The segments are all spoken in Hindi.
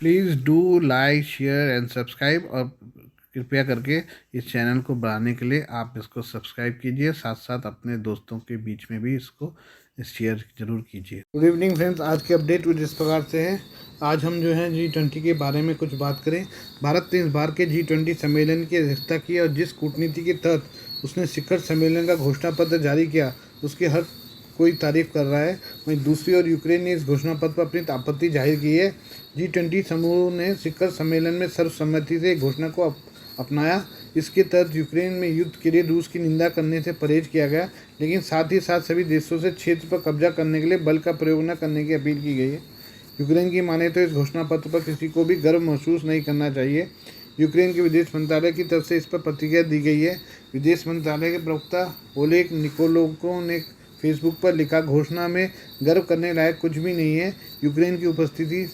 Please do like share and subscribe, और कृपया करके इस चैनल को बढ़ाने के लिए आप इसको सब्सक्राइब कीजिए, साथ साथ अपने दोस्तों के बीच में भी इसको शेयर जरूर कीजिए। गुड इवनिंग फ्रेंड्स, आज की अपडेट कुछ इस प्रकार से है। आज हम जो है G20 के बारे में कुछ बात करें। भारत ने इस बार के G20 सम्मेलन की अध्यक्षता की और जिस कूटनीति के तहत उसने शिखर सम्मेलन का घोषणा पत्र जारी किया उसकी हर कोई तारीफ कर रहा है। वहीं दूसरी ओर यूक्रेन ने इस घोषणा पत्र पर अपनी आपत्ति जाहिर की है। G20 समूह ने शिखर सम्मेलन में सर्वसम्मति से घोषणा को अपनाया। इसके तहत यूक्रेन में युद्ध के लिए रूस की निंदा करने से परहेज किया गया, लेकिन साथ ही साथ सभी देशों से क्षेत्र पर कब्जा करने के लिए बल का प्रयोग न करने की अपील की गई है। यूक्रेन की माने तो इस घोषणा पत्र पर किसी को भी गर्व महसूस नहीं करना चाहिए। यूक्रेन के विदेश मंत्रालय की तरफ से इस पर प्रतिक्रिया दी गई है। विदेश मंत्रालय के प्रवक्ता ओलेग निकोलेंको ने फेसबुक पर लिखा, घोषणा में गर्व करने लायक कुछ भी नहीं है। यूक्रेन की उपस्थिति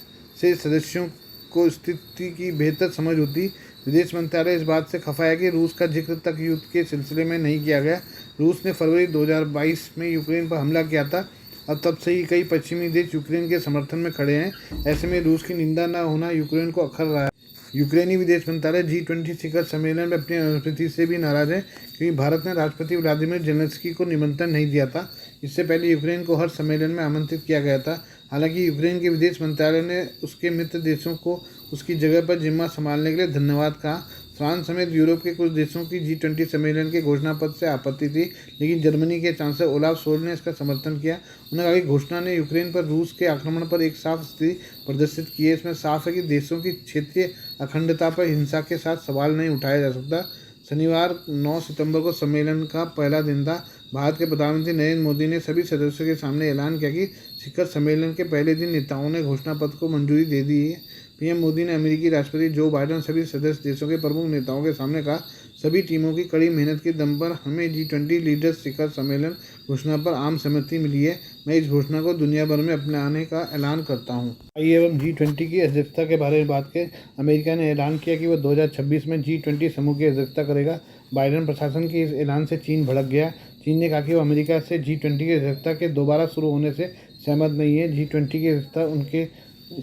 से सदस्यों को स्थिति की बेहतर समझ होती। विदेश मंत्रालय इस बात से खफा है कि रूस का जिक्र तक युद्ध के सिलसिले में नहीं किया गया। रूस ने फरवरी 2022 में यूक्रेन पर हमला किया था और तब से ही कई पश्चिमी देश यूक्रेन के समर्थन में खड़े हैं। ऐसे में रूस की निंदा न होना यूक्रेन को अखर रहा है। यूक्रेनी विदेश मंत्रालय G20 शिखर सम्मेलन में अपनी अनुपस्थिति से भी नाराज है, क्योंकि भारत ने राष्ट्रपति व्लादिमीर जेलेंस्की को निमंत्रण नहीं दिया था। इससे पहले यूक्रेन को हर सम्मेलन में आमंत्रित किया गया था। हालांकि यूक्रेन के विदेश मंत्रालय ने उसके मित्र देशों को उसकी जगह पर जिम्मा संभालने के लिए धन्यवाद कहा। फ्रांस समेत यूरोप के कुछ देशों की G20 सम्मेलन के घोषणा पत्र से आपत्ति थी, लेकिन जर्मनी के चांसलर ओलाफ शोल्ज ने इसका समर्थन किया। उन्होंने कहा कि घोषणा ने यूक्रेन पर रूस के आक्रमण पर एक साफ स्थिति प्रदर्शित की है। इसमें साफ है कि देशों की क्षेत्रीय अखंडता पर हिंसा के साथ सवाल नहीं उठाया जा सकता। शनिवार 9 सितंबर को सम्मेलन का पहला दिन था। भारत के प्रधानमंत्री नरेंद्र मोदी ने सभी सदस्यों के सामने ऐलान किया कि शिखर सम्मेलन के पहले दिन नेताओं ने घोषणा पत्र को मंजूरी दे दी है। पीएम मोदी ने अमेरिकी राष्ट्रपति जो बाइडेन सभी सदस्य देशों के प्रमुख नेताओं के सामने कहा, सभी टीमों की कड़ी मेहनत के दम पर हमें G20 लीडर्स शिखर सम्मेलन घोषणा पर आम सहमति मिली है। मैं इस घोषणा को दुनिया भर में अपनाने का ऐलान करता हूँ। आइए हम G20 की अध्यक्षता के बारे में बात करें। अमेरिका ने ऐलान किया कि वह 2026 में G20 समूह की अध्यक्षता करेगा। बाइडेन प्रशासन के इस ऐलान से चीन भड़क गया। चीन ने कहा कि वो अमेरिका से G20 की अध्यक्षता के दोबारा शुरू होने से सहमत नहीं है। G20 की अध्यक्षता उनके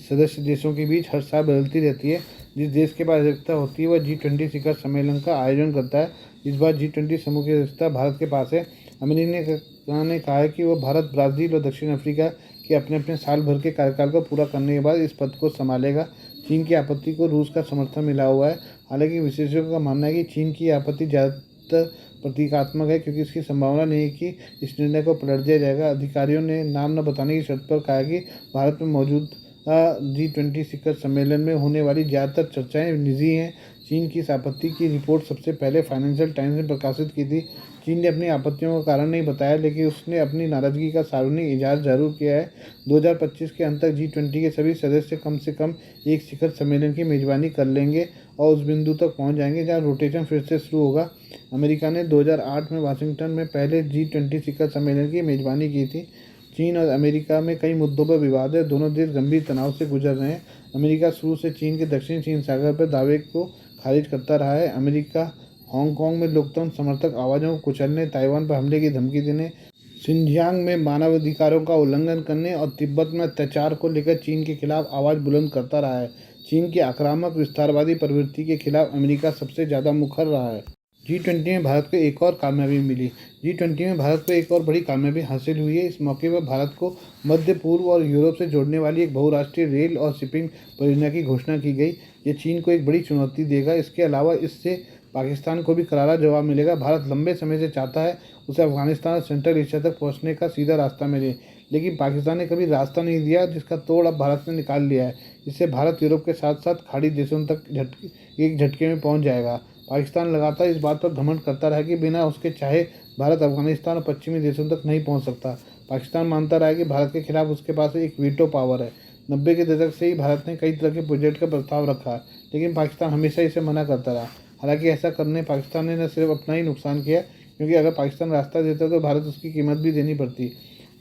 सदस्य देशों के बीच हर साल बदलती रहती है। जिस देश के पास अध्यक्षता होती है वह G20 शिखर सम्मेलन का आयोजन करता है। इस बार G20 समूह की अध्यक्षता भारत के पास है। अमेरिका ने कहा है कि वह भारत, ब्राज़ील और दक्षिण अफ्रीका के अपने अपने साल भर के कार्यकाल को पूरा करने के बाद इस पद को संभालेगा। चीन की आपत्ति को रूस का समर्थन मिला हुआ है। हालांकि विशेषज्ञों का मानना है कि चीन की आपत्ति ज़्यादातर प्रतीकात्मक है, क्योंकि इसकी संभावना नहीं है कि इस निर्णय को पलट दिया जाएगा। अधिकारियों ने नाम न बताने की शर्त पर कहा कि भारत में मौजूद G20 शिखर सम्मेलन में होने वाली ज़्यादातर चर्चाएं निजी हैं। चीन की इस आपत्ति की रिपोर्ट सबसे पहले फाइनेंशियल टाइम्स ने प्रकाशित की थी। चीन ने अपनी आपत्तियों का कारण नहीं बताया, लेकिन उसने अपनी नाराज़गी का सार्वजनिक इजहार जरूर किया है। 2025 के अंत तक G20 के सभी सदस्य कम से कम एक शिखर सम्मेलन की मेज़बानी कर लेंगे और उस बिंदु तक पहुंच जाएंगे जहां रोटेशन फिर से शुरू होगा। अमेरिका ने 2008 में वाशिंगटन में पहले G20 शिखर सम्मेलन की मेज़बानी की थी। चीन और अमेरिका में कई मुद्दों पर विवाद है। दोनों देश गंभीर तनाव से गुजर रहे हैं। अमेरिका शुरू से चीन के दक्षिण चीन सागर पर दावे को खारिज करता रहा है। अमेरिका हांगकांग में लोकतंत्र समर्थक आवाज़ों को कुचलने, ताइवान पर हमले की धमकी देने, सिंजियांग में मानवाधिकारों का उल्लंघन करने और तिब्बत में अत्याचार को लेकर चीन के खिलाफ आवाज़ बुलंद करता रहा है। चीन की आक्रामक विस्तारवादी प्रवृत्ति के खिलाफ अमेरिका सबसे ज़्यादा मुखर रहा है। G20 में भारत को एक और कामयाबी मिली। G20 में भारत को एक और बड़ी कामयाबी हासिल हुई है। इस मौके पर भारत को मध्य पूर्व और यूरोप से जोड़ने वाली एक बहुराष्ट्रीय रेल और शिपिंग परियोजना की घोषणा की गई। ये चीन को एक बड़ी चुनौती देगा। इसके अलावा इससे पाकिस्तान को भी करारा जवाब मिलेगा। भारत लंबे समय से चाहता है उसे अफगानिस्तान और सेंट्रल एशिया तक पहुँचने का सीधा रास्ता मिले, लेकिन पाकिस्तान ने कभी रास्ता नहीं दिया, जिसका तोड़ अब भारत ने निकाल लिया है। इससे भारत यूरोप के साथ साथ खाड़ी देशों तक एक झटके में पहुँच जाएगा। पाकिस्तान लगातार इस बात पर घमंड करता रहा कि बिना उसके चाहे भारत अफगानिस्तान और पश्चिमी देशों तक नहीं पहुंच सकता। पाकिस्तान मानता रहा कि भारत के खिलाफ उसके पास एक वीटो पावर है। 90 के दशक से ही भारत ने कई तरह के प्रोजेक्ट का प्रस्ताव रखा, लेकिन पाकिस्तान हमेशा इसे मना करता रहा। हालांकि ऐसा करने पाकिस्तान ने न सिर्फ अपना ही नुकसान किया, क्योंकि अगर पाकिस्तान रास्ता देता तो भारत उसकी कीमत भी देनी पड़ती।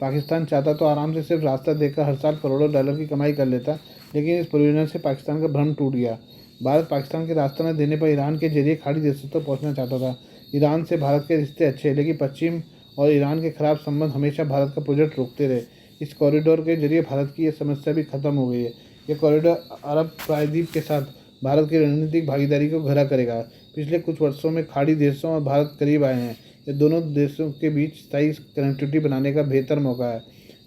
पाकिस्तान चाहता तो आराम से सिर्फ रास्ता देकर हर साल करोड़ों डॉलर की कमाई कर लेता, लेकिन इस परियोजना से पाकिस्तान का भ्रम टूट गया। भारत पाकिस्तान के रास्ता न देने पर ईरान के जरिए खाड़ी देशों तक पहुंचना चाहता था। ईरान से भारत के रिश्ते अच्छे हैं, लेकिन पश्चिम और ईरान के खराब संबंध हमेशा भारत का प्रोजेक्ट रोकते रहे। इस कॉरिडोर के जरिए भारत की यह समस्या भी खत्म हो गई है। यह कॉरिडोर अरब प्रायद्वीप के साथ भारत की रणनीतिक भागीदारी को गहरा करेगा। पिछले कुछ वर्षों में खाड़ी देशों और भारत करीब आए हैं। ये दोनों देशों के बीच स्थायी कनेक्टिविटी बनाने का बेहतर मौका है।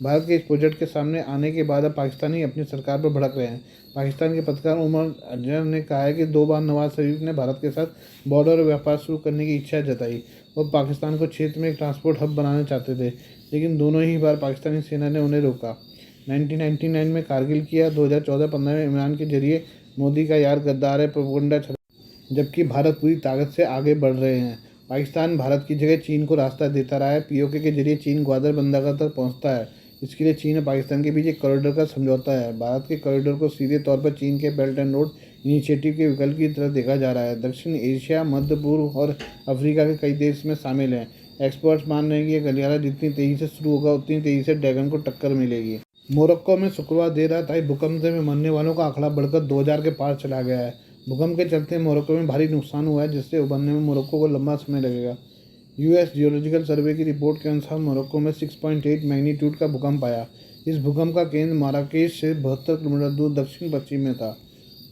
भारत के इस प्रोजेक्ट के सामने आने के बाद अब पाकिस्तानी अपनी सरकार पर भड़क रहे हैं। पाकिस्तान के पत्रकार उमर अजहर ने कहा है कि 2 बार नवाज शरीफ ने भारत के साथ बॉर्डर व्यापार शुरू करने की इच्छा जताई। वो पाकिस्तान को क्षेत्र में एक ट्रांसपोर्ट हब बनाना चाहते थे, लेकिन दोनों ही बार पाकिस्तानी सेना ने उन्हें रोका। 1999 में कारगिल किया, 2014-15 में इमरान के जरिए मोदी का यार गद्दार है प्रोपेगेंडा चला, जबकि भारत पूरी ताकत से आगे बढ़ रहे हैं। पाकिस्तान भारत की जगह चीन को रास्ता देता रहा है। पीओके के जरिए चीन ग्वादर बंदरगाह तक पहुंचता है। इसके लिए चीन और पाकिस्तान के बीच एक कॉरिडोर का समझौता है। भारत के कॉरिडोर को सीधे तौर पर चीन के बेल्ट एंड रोड इनिशिएटिव के विकल्प की तरह देखा जा रहा है। दक्षिण एशिया, मध्य पूर्व और अफ्रीका के कई देश इसमें शामिल हैं। एक्सपर्ट्स मान रहे हैं कि यह गलियारा जितनी तेज़ी से शुरू होगा उतनी तेज़ी से ड्रैगन को टक्कर मिलेगी। मोरक्को में शुक्रवार देर रात आई भूकंप में मरने वालों का आंकड़ा बढ़कर 2000 के पार चला गया है। भूकंप के चलते मोरक्को में भारी नुकसान हुआ है, जिससे उभरने में मोरक्को को लंबा समय लगेगा। यूएस जियोलॉजिकल सर्वे की रिपोर्ट के अनुसार मोरक्को में 6.8 मैग्नीट्यूड का भूकंप आया। इस भूकंप का केंद्र माराकेश से 72 किलोमीटर दूर दक्षिण पश्चिम में था।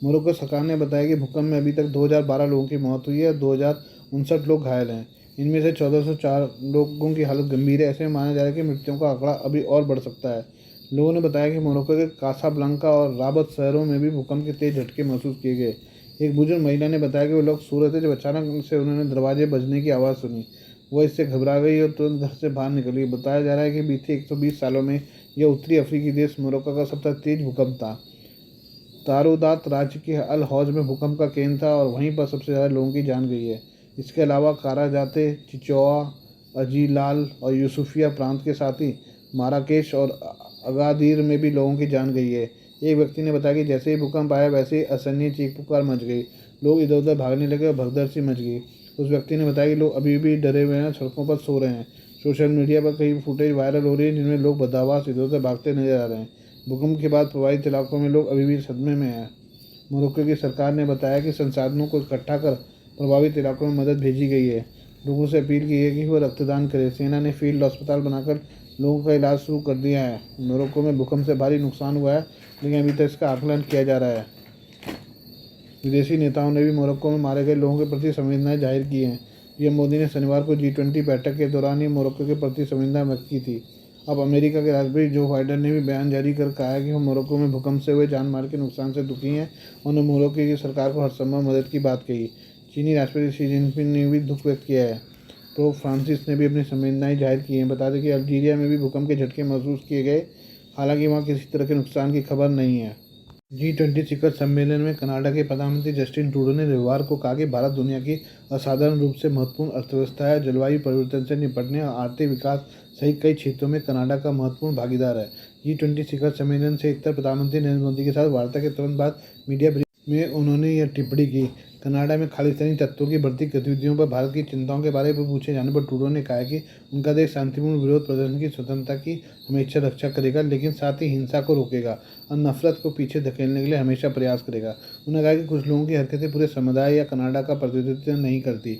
मोरक्को सरकार ने बताया कि भूकंप में अभी तक 2012 लोगों की मौत हुई है और 2059 लोग घायल हैं। इनमें से 1404 लोगों की हालत गंभीर है। ऐसे में माना जा रहा है कि मृतकों का आंकड़ा अभी और बढ़ सकता है। लोगों ने बताया कि मोरक्को के कासाब्लांका और राबत शहरों में भी भूकंप के तेज झटके महसूस किए गए। एक बुजुर्ग महिला ने बताया कि वो लोग सो रहे थे जब अचानक से उन्होंने दरवाजे बजने की आवाज़ सुनी। वो इससे घबरा गई और तुरंत घर से बाहर निकली। बताया जा रहा है कि बीते 120 सालों में यह उत्तरी अफ्रीकी देश मोरक्को का सबसे तेज भूकंप था। तारुदात राज्य के अल हौज में भूकंप का केंद्र था और वहीं पर सबसे ज़्यादा लोगों की जान गई है। इसके अलावा काराजाते, चिचौआ, अजीलाल और यूसुफिया प्रांत के साथ ही माराकेश और अगादीर में भी लोगों की जान गई है। एक व्यक्ति ने बताया कि जैसे ही भूकंप आया वैसे ही असहनीय चीख पुकार मच गई। लोग इधर उधर भागने लगे और भगदड़ सी मच गई। उस व्यक्ति ने बताया कि लोग अभी भी डरे हुए हैं, सड़कों पर सो रहे हैं। सोशल मीडिया पर कई फुटेज वायरल हो रही है जिनमें लोग बदहवास इधर उधर भागते नजर आ रहे हैं। भूकंप के बाद प्रभावित इलाकों में लोग अभी भी सदमे में हैं। मोरक्को की सरकार ने बताया कि संसाधनों को इकट्ठा कर प्रभावित इलाकों में मदद भेजी गई है। लोगों से अपील की है कि वो रक्तदान करें। सेना ने फील्ड अस्पताल बनाकर लोगों का इलाज शुरू कर दिया है। मोरक्को में भूकंप से भारी नुकसान हुआ है, लेकिन अभी तक इसका आकलन किया जा रहा है। विदेशी नेताओं ने भी मोरक्को में मारे गए लोगों के प्रति संवेदनाएं जाहिर की हैं। पीएम मोदी ने शनिवार को G20 बैठक के दौरान ही मोरक्को के प्रति संवेदना व्यक्त की थी। अब अमेरिका के राष्ट्रपति जो बाइडेन ने भी बयान जारी कर कहा है कि वो मोरक्को में भूकंप से हुए जान माल के नुकसान से दुखी हैं। उन्होंने मोरक्को की सरकार को हर संभव मदद की बात कही। चीनी राष्ट्रपति शी जिनपिंग ने भी दुख व्यक्त किया है। पोप फ्रांसिस ने भी अपनी संवेदनाएं जाहिर की हैं। बता दें कि अल्जीरिया में भी भूकंप के झटके महसूस किए गए, हालांकि वहां किसी तरह के नुकसान की खबर नहीं है। G20 शिखर सम्मेलन में कनाडा के प्रधानमंत्री जस्टिन ट्रूडो ने रविवार को कहा कि भारत दुनिया की असाधारण रूप से महत्वपूर्ण अर्थव्यवस्था है, जलवायु परिवर्तन से निपटने और आर्थिक विकास सहित कई क्षेत्रों में कनाडा का महत्वपूर्ण भागीदार है। G20 शिखर सम्मेलन से इतर प्रधानमंत्री नरेंद्र मोदी के साथ वार्ता के तुरंत बाद मीडिया ब्रीफ में उन्होंने यह टिप्पणी की। कनाडा में खालिस्तानी तत्वों की बढ़ती गतिविधियों पर भारत की चिंताओं के बारे में पूछे जाने पर ट्रूडो ने कहा कि उनका देश शांतिपूर्ण विरोध प्रदर्शन की स्वतंत्रता की हमेशा रक्षा करेगा, लेकिन साथ ही हिंसा को रोकेगा और नफरत को पीछे धकेलने के लिए हमेशा प्रयास करेगा। उन्होंने कहा कि कुछ लोगों की हरकतें पूरे समुदाय या कनाडा का प्रतिनिधित्व नहीं करती।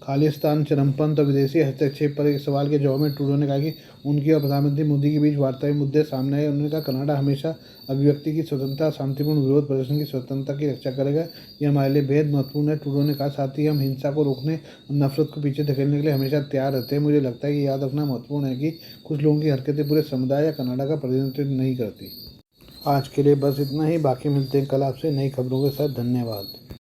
खालिस्तान, चरमपंथ और विदेशी हस्तक्षेप पर एक सवाल के जवाब में ट्रूडो ने कहा कि उनकी और प्रधानमंत्री मोदी के बीच वार्ता में मुद्दे सामने आए। उन्होंने कहा कनाडा हमेशा अभिव्यक्ति की स्वतंत्रता, शांतिपूर्ण विरोध प्रदर्शन की स्वतंत्रता की रक्षा करेगा। यह हमारे लिए बेहद महत्वपूर्ण है। ट्रूडो ने कहा साथ ही हम हिंसा को रोकने और नफरत को पीछे धकेलने के लिए हमेशा तैयार रहते हैं। मुझे लगता है कि याद रखना महत्वपूर्ण है कि कुछ लोगों की हरकतें पूरे समुदाय या कनाडा का प्रतिनिधित्व नहीं करती। आज के लिए बस इतना ही। बाकी मिलते हैं कल आपसे नई खबरों के साथ। धन्यवाद।